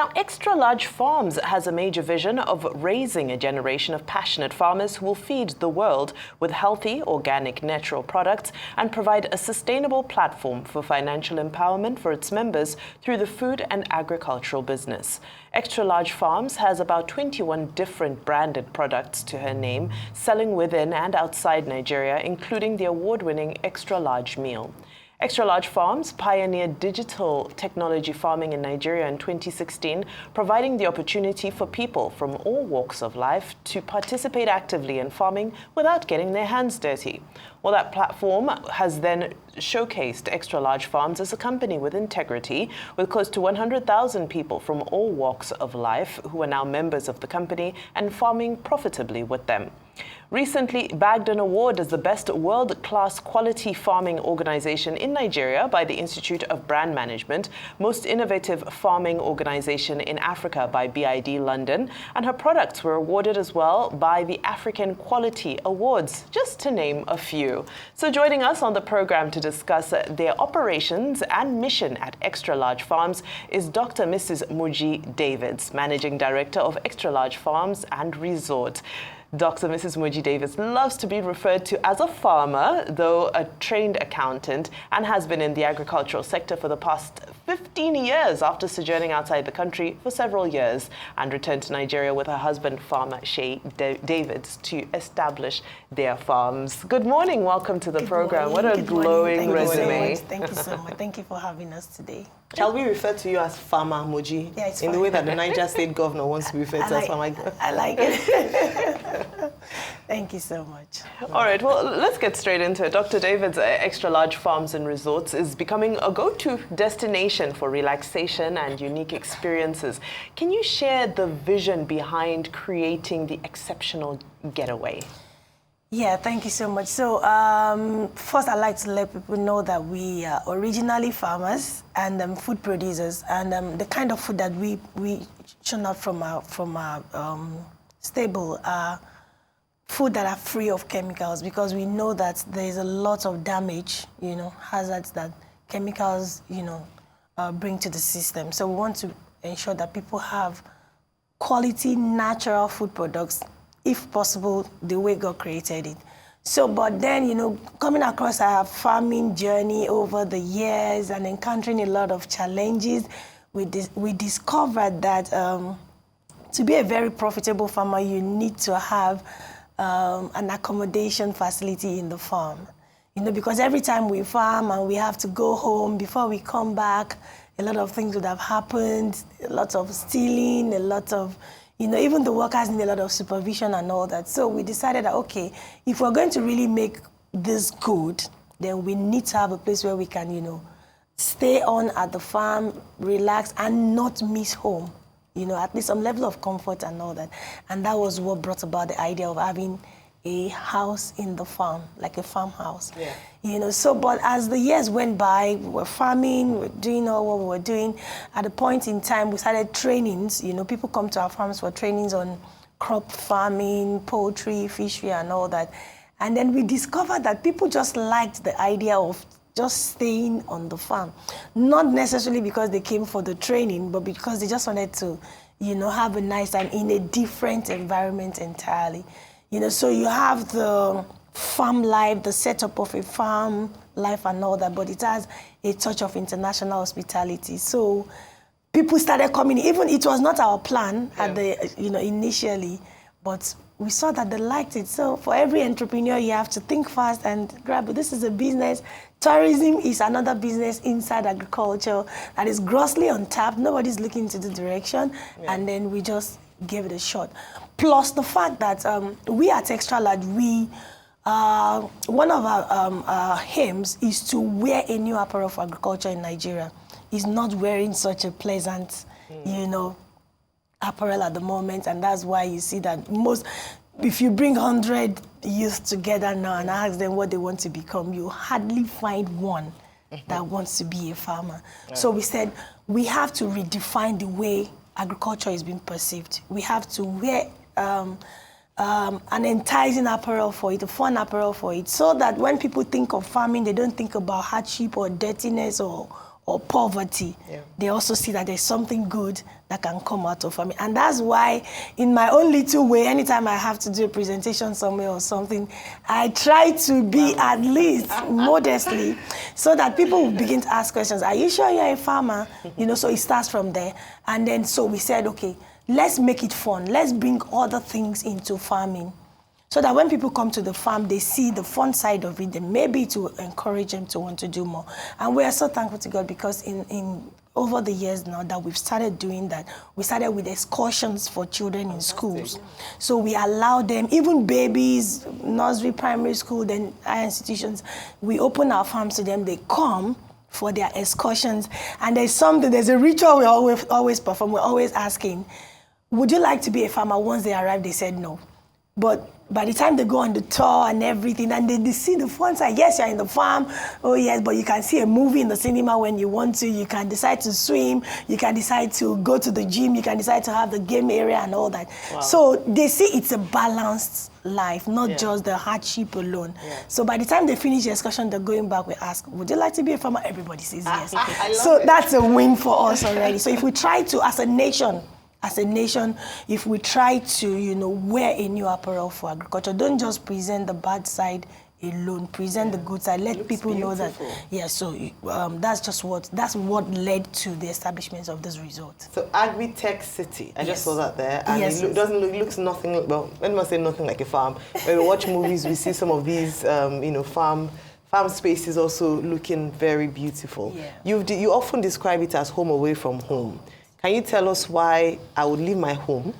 Now, Xtralarge Farms has a major vision of raising a generation of passionate farmers who will feed the world with healthy, organic, natural products and provide a sustainable platform for financial empowerment for its members through the food and agricultural business. Xtralarge Farms has about 21 different branded products to her name, selling within and outside Nigeria, including the award-winning Xtralarge meal. Xtralarge Farms pioneered digital technology farming in Nigeria in 2016, providing the opportunity for people from all walks of life to participate actively in farming without getting their hands dirty. Well, that platform has then showcased Xtralarge Farms as a company with integrity, with close to 100,000 people from all walks of life who are now members of the company and farming profitably with them. Recently bagged an award as the best world-class quality farming organization in Nigeria by the Institute of Brand Management, most innovative farming organization in Africa by BID London, and her products were awarded as well by the African Quality Awards, just to name a few. So joining us on the program to discuss their operations and mission at Xtralarge Farms is Dr. Mrs. Moji Davids, Managing Director of Xtralarge Farms and Resort. Dr. Mrs. Moji Davids loves to be referred to as a farmer, though a trained accountant, and has been in the agricultural sector for the past 15 years after sojourning outside the country for several years and returned to Nigeria with her husband, farmer Shay Davids, to establish their farms. Good morning. Welcome to the program. What a glowing resume. Thank you so much. Thank you for having us today. Shall we refer to you as Farmer Moji? Yeah, it's in fine. the way that the Niger State governor wants to be referred to as Farmer. I like it. Thank you so much. All right, well, let's get straight into it. Dr. Davids, Xtralarge Farms and Resorts is becoming a go-to destination for relaxation and unique experiences. Can you share the vision behind creating the exceptional getaway? Yeah, thank you so much. So first, I'd like to let people know that we are originally farmers and food producers, and the kind of food that we churn out from our stable are food that are free of chemicals, because we know that there is a lot of damage, hazards that chemicals, bring to the system. So we want to ensure that people have quality, natural food products, if possible, the way God created it. So, but then, coming across our farming journey over the years and encountering a lot of challenges, we discovered that to be a very profitable farmer, you need to have an accommodation facility in the farm. Because every time we farm and we have to go home, before we come back, a lot of things would have happened, a lot of stealing, a lot of even the workers need a lot of supervision and all that. So we decided that, okay, if we're going to really make this good, then we need to have a place where we can, stay on at the farm, relax, and not miss home. At least some level of comfort and all that. And that was what brought about the idea of having a house in the farm, like a farmhouse. Yeah. But as the years went by, we were farming, we were doing all what we were doing. At a point in time, we started trainings. People come to our farms for trainings on crop farming, poultry, fishery, and all that. And then we discovered that people just liked the idea of just staying on the farm. Not necessarily because they came for the training, but because they just wanted to, have a nice time in a different environment entirely. So you have the farm life, the setup of a farm life and all that, but it has a touch of international hospitality. So people started coming, even it was not our plan at the, initially, but we saw that they liked it. So for every entrepreneur, you have to think fast and grab it. This is a business. Tourism is another business inside agriculture that is grossly untapped. Nobody's looking into the direction. Yeah. And then we just gave it a shot. Plus the fact that we at Xtralarge, one of our aims is to wear a new apparel for agriculture in Nigeria. Is not wearing such a pleasant, apparel at the moment, and that's why you see that if you bring 100 youth together now and ask them what they want to become, you hardly find one that wants to be a farmer. Yeah. So we said we have to redefine the way agriculture is being perceived. We have to wear an enticing apparel for it, a fun apparel for it, so that when people think of farming, they don't think about hardship or dirtiness or or poverty, they also see that there's something good that can come out of farming. And that's why, in my own little way, anytime I have to do a presentation somewhere or something, I try to be at least modestly, so that people will begin to ask questions. Are you sure you're a farmer? You know, so it starts from there. And then so we said, okay, let's make it fun. Let's bring other things into farming, so that when people come to the farm, they see the fun side of it, then maybe to encourage them to want to do more. And we are so thankful to God, because in over the years now that we've started doing that, we started with excursions for children in schools. So we allow them, even babies, nursery, primary school, then higher institutions, we open our farms to them, they come for their excursions. And there's a ritual we always perform. We're always asking, would you like to be a farmer? Once they arrive, they said no. But by the time they go on the tour and everything, and they see the fun side, yes, you're in the farm, oh yes, but you can see a movie in the cinema when you want to, you can decide to swim, you can decide to go to the gym, you can decide to have the game area and all that. Wow. So they see it's a balanced life, not just the hardship alone. So by the time they finish the excursion, they're going back, we ask, would you like to be a farmer? Everybody says yes. So that's a win for us already. So if we try to, as a nation, if we try to, you know, wear a new apparel for agriculture, don't just present the bad side alone, present the good side, let people know that, so that's what led to the establishment of this resort. So Agri-Tech City, I just saw that there, and it looks nothing, well, let me say nothing like a farm. When we watch movies, we see some of these, you know, farm spaces also looking very beautiful. You often describe it as home away from home. Can you tell us why I would leave my home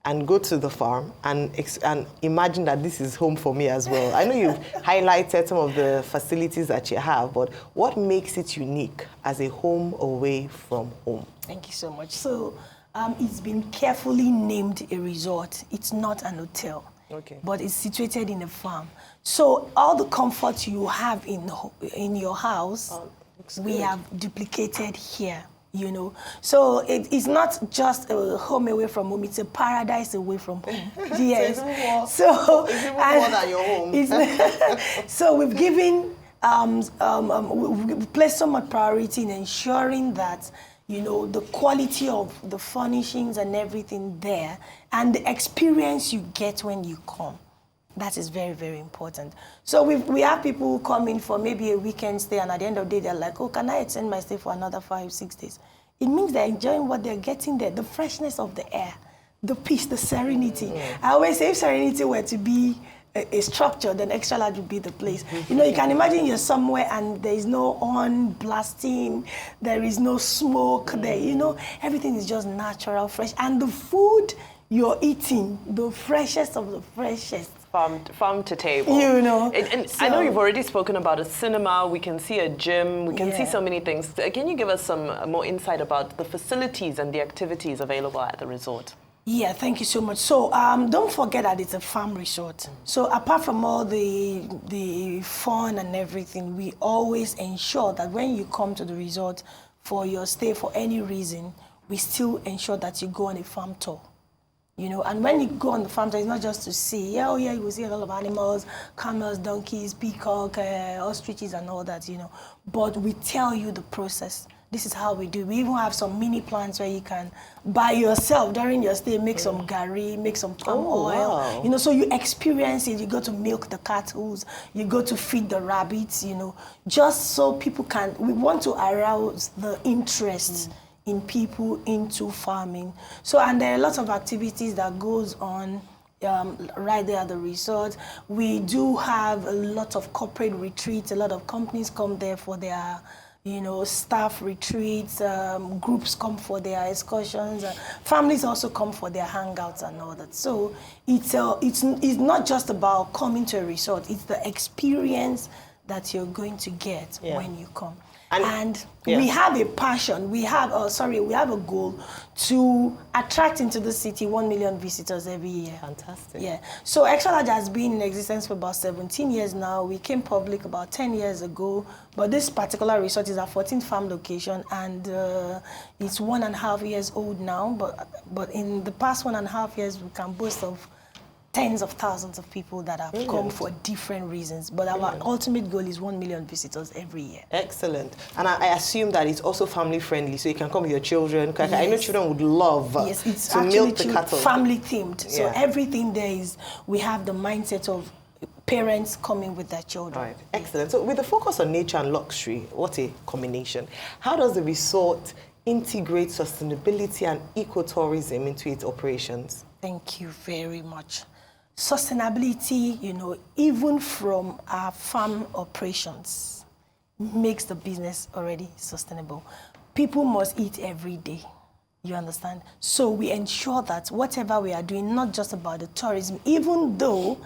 and go to the farm and imagine that this is home for me as well? I know you've highlighted some of the facilities that you have, but what makes it unique as a home away from home? Thank you so much. So it's been carefully named a resort. It's not an hotel, but it's situated in a farm. So all the comforts you have in your house, we have duplicated here. You know, so it's not just a home away from home; it's a paradise away from home. Yes, it's even more than your home. So we've given, we've placed so much priority in ensuring that, you know, the quality of the furnishings and everything there, and the experience you get when you come. That is very, very important. So we have people who come in for maybe a weekend stay, and at the end of the day, they're like, oh, can I extend my stay for another 5-6 days? It means they're enjoying what they're getting there, the freshness of the air, the peace, the serenity. I always say if serenity were to be a structure, then Xtralarge would be the place. You know, you can imagine you're somewhere and there is no horn blasting, there is no smoke there, you know, everything is just natural, fresh. And the food you're eating, the freshest of the freshest. Farm to table. You know. And so, I know you've already spoken about a cinema, we can see a gym, we can see so many things. Can you give us some more insight about the facilities and the activities available at the resort? Yeah, thank you so much. So don't forget that it's a farm resort. So apart from all the fun and everything, we always ensure that when you come to the resort for your stay for any reason, we still ensure that you go on a farm tour. You know, and when you go on the farm, it's not just to see, you will see a lot of animals, camels, donkeys, peacock, ostriches and all that, you know. But we tell you the process. This is how we do. We even have some mini plants where you can, by yourself, during your stay, make some gari, make some palm oil. Wow. You know, so you experience it. You go to milk the cattle, you go to feed the rabbits, you know, just so people can, we want to arouse the interest in people into farming. So, and there are lots of activities that goes on right there at the resort. We do have a lot of corporate retreats. A lot of companies come there for their, you know, staff retreats. Groups come for their excursions. Families also come for their hangouts and all that. So it's not just about coming to a resort. It's the experience that you're going to get when you come. And we have a passion, we have a goal to attract into the city 1 million visitors every year. Fantastic. Yeah. So Xtralarge has been in existence for about 17 years now. We came public about 10 years ago, but this particular resort is our 14th farm location, and it's 1.5 years old now, but in the past 1.5 years, we can boast of tens of thousands of people that have come for different reasons. But our ultimate goal is 1 million visitors every year. Excellent. And I assume that it's also family friendly, so you can come with your children. Yes. I know children would love it's to milk the cattle. Family themed. So everything there is, we have the mindset of parents coming with their children. Right. Excellent. So with the focus on nature and luxury, what a combination. How does the resort integrate sustainability and ecotourism into its operations? Thank you very much. Sustainability, even from our farm operations, makes the business already sustainable. People must eat every day, you understand? So we ensure that whatever we are doing, not just about the tourism, even though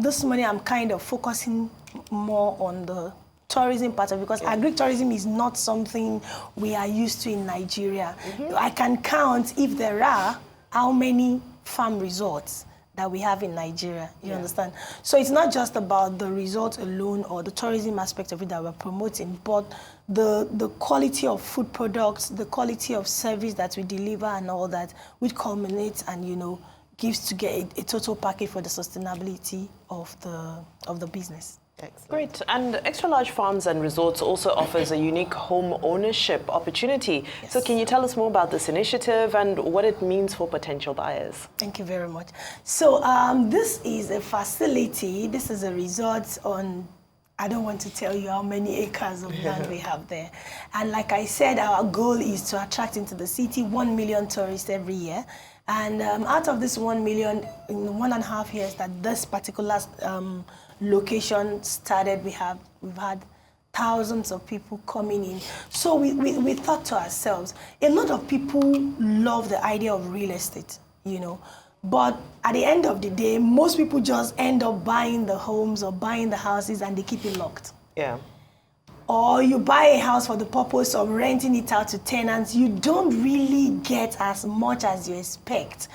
this morning I'm kind of focusing more on the tourism part of it, because agri-tourism is not something we are used to in Nigeria. I can count, if there are, how many farm resorts that we have in Nigeria, you understand? So it's not just about the resort alone or the tourism aspect of it that we're promoting, but the quality of food products, the quality of service that we deliver and all that, which culminates and, gives to get a total package for the sustainability of the business. Excellent. Great. And Xtralarge Farms and Resorts also offers a unique home ownership opportunity. Yes. So can you tell us more about this initiative and what it means for potential buyers? Thank you very much. So this is a facility. This is a resort on, I don't want to tell you how many acres of land we have there. And like I said, our goal is to attract into the city 1 million tourists every year. And out of this 1 million, in 1.5 years that this particular location started, we've had thousands of people coming in. So we thought to ourselves, a lot of people love the idea of real estate, but at the end of the day, most people just end up buying the homes or buying the houses and they keep it locked. Yeah. Or you buy a house for the purpose of renting it out to tenants, you don't really get as much as you expect,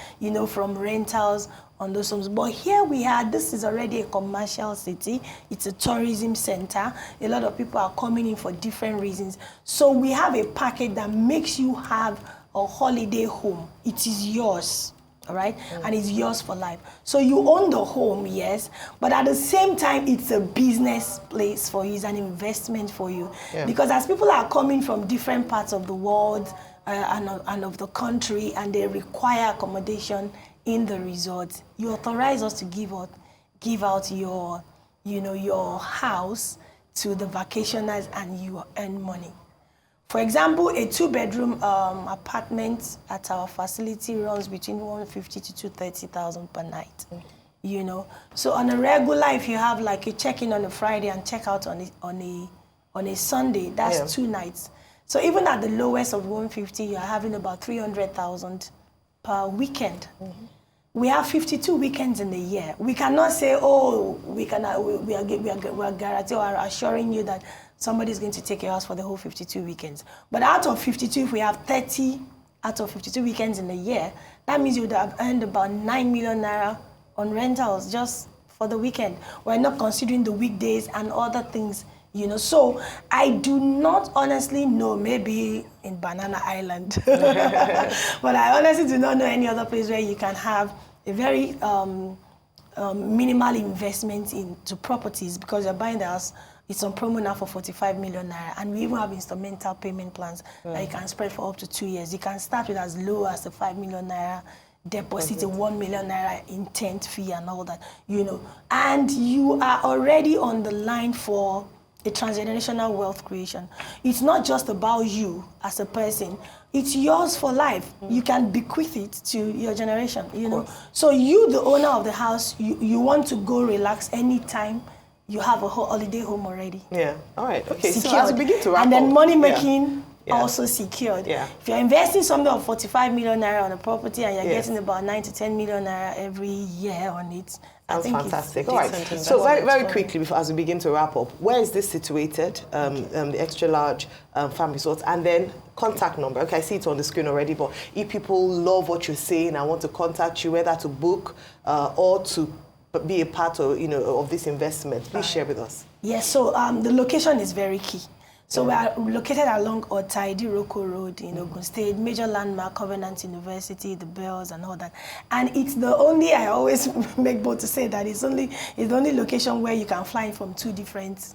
from rentals on those homes. But here this is already a commercial city. It's a tourism center. A lot of people are coming in for different reasons. So we have a package that makes you have a holiday home. It is yours. All right? And it's yours for life. So you own the home, yes, but at the same time, it's a business place for you. It's an investment for you. Yeah. Because as people are coming from different parts of the world and of the country, and they require accommodation in the resort, you authorize us to give out your, your house to the vacationers, and you earn money. For example, a 2-bedroom apartment at our facility runs between 150 to 230,000 per night. So on a regular, if you have like a check-in on a Friday and check-out on a Sunday, that's 2 nights. So even at the lowest of 150, you're having about 300,000 per weekend. We have 52 weekends in a year. We cannot say, we are guaranteeing or assuring you that somebody's going to take your house for the whole 52 weekends. But out of 52, if we have 30 out of 52 weekends in a year, that means you would have earned about 9 million naira on rentals just for the weekend. We're not considering the weekdays and other things, So I do not honestly know, maybe in Banana Island, but I honestly do not know any other place where you can have a very minimal investment into properties, because you're buying the house. It's on promo now for 45 million naira, and we even have instrumental payment plans that you can spread for up to 2 years. You can start with as low as a 5 million naira deposit, a 1 million naira intent fee and all that, And you are already on the line for a transgenerational wealth creation. It's not just about you as a person. It's yours for life. You can bequeath it to your generation, So you, the owner of the house, you want to go relax anytime. You have a whole holiday home already. Yeah. All right. Okay. Secured. So as we begin to wrap up, and then money making Yeah. also secured. Yeah. If you're investing something of 45 million naira on a property and you're getting about 9 to 10 million naira every year on it, I think fantastic. It's all right. So very quickly, before, as we begin to wrap up, where is this situated? The Xtralarge Farm Resorts, and then contact number. Okay, I see it on the screen already. But if people love what you're saying and want to contact you, whether to book or to be a part of of this investment, please share with us. Yes. So the location is very key. So we are located along Otai, Diroko Road in Ogun State, major landmark, Covenant University, the Bells and all that. And it's the only, I always make bold to say that it's the only location where you can fly in from 2 different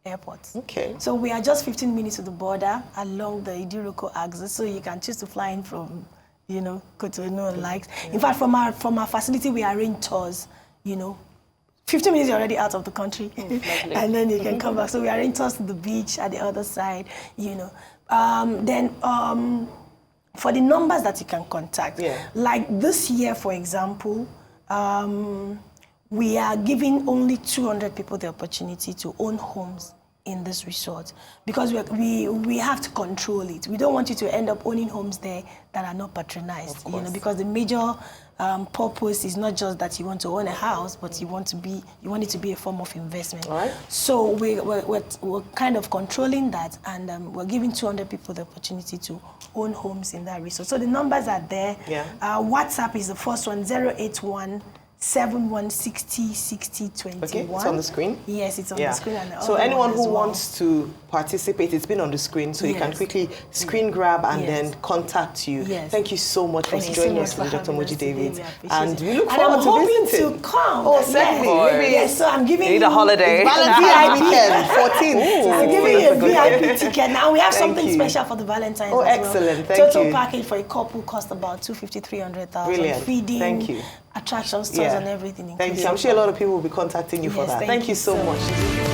airports. Okay. So we are just 15 minutes to the border along the Idiroko axis, so you can choose to fly in from, Cotonou and likes. In fact, from our facility, we arrange tours, 15 minutes you're already out of the country, and then you can come back. So we arrange tours to the beach at the other side, Then for the numbers that you can contact, like this year, for example, we are giving only 200 people the opportunity to own homes in this resort, because we have to control it. We don't want you to end up owning homes there that are not patronized, because the major purpose is not just that you want to own a house, but you want it to be a form of investment. All right. So we're kind of controlling that, and we're giving 200 people the opportunity to own homes in that resort. So the numbers are there. Yeah. WhatsApp is the first one, 081 7160 60 21. Okay, it's on the screen? Yes, it's on the screen. And so anyone who wants to participate, it's been on the screen, so you can quickly screen grab and then contact you. Yes. Thank you so much for joining us today, Dr. Moji David. And we look forward to visiting. I'm hoping to come. Oh, certainly. Yes, so I'm giving you need a holiday. Valentine's weekend, 14th. I'm giving you a VIP ticket. Now we have something special for the Valentine's as well. Excellent. Thank you. Total package for a couple cost about 250,000-300,000. Brilliant. Feeding. Thank you. Attractions, stores, and everything. Thank you. I'm sure a lot of people will be contacting you for that. Thank you so much.